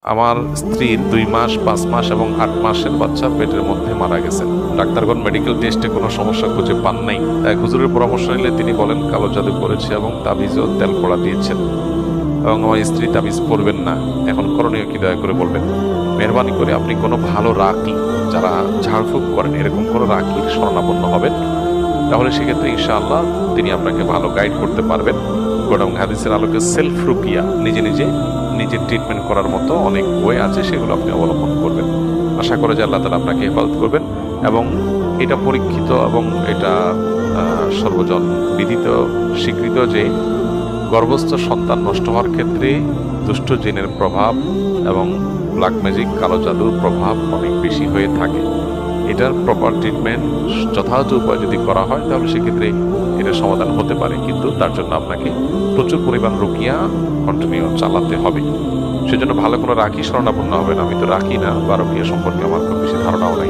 আমার স্ত্রীর 2 মাস, 5 মাস এবং 8 মাসের বাচ্চা পেটের মধ্যে মারা গেছেন। ডাক্তারগণ মেডিকেল টেস্টে কোনো সমস্যা খুঁজে পান নাই। এক হুজুরের পরামর্শ নিলে তিনি বলেন কালো জাদু করেছে এবং তাবিজ ও তেল পড়া দিয়েছেন এবং আমার স্ত্রী তাবিজ পড়বেন না। এখন করণীয় কি দয়া করে বলবেন। মেহরবানি করে আপনি কোনো ভালো রাকি, যারা ঝাড়ফুঁক করেন এরকম কোনো রাকির শরণাপন্ন হবেন, তাহলে সেক্ষেত্রে ইনশাআল্লাহ তিনি আপনাকে ভালো গাইড করতে পারবেন। কোরআন এবং হাদিসের আলোকে সেলফ রুকিয়া, নিজের ট্রিটমেন্ট করার মতো অনেক বই আছে, সেগুলো আপনি অবলম্বন করবেন। আশা করে যে আল্লাহ তাআলা আপনাকে হেফাজত করবেন। এবং এটা পরীক্ষিত এবং এটা সর্বজন বিদিত স্বীকৃত যে গর্ভস্থ সন্তান নষ্ট হওয়ার ক্ষেত্রে দুষ্ট জিনের প্রভাব এবং ব্ল্যাক ম্যাজিক, কালো জাদুর প্রভাব অনেক বেশি হয়ে থাকে। এটার প্রপার ট্রিটমেন্ট যথাযথ উপায় যদি করা হয় তাহলে সেক্ষেত্রে এটার সমাধান হতে পারে, কিন্তু তার জন্য আপনাকে প্রচুর পরিমাণ রুকিয়া কন্টিনিউ চালাতে হবে। সেজন্য ভালো কোনো রাখি শরণাপন্ন হবেন। আমি তো রাখি না বা রুকিয়া সম্পর্কে আমার খুব বেশি ধারণাও নাই।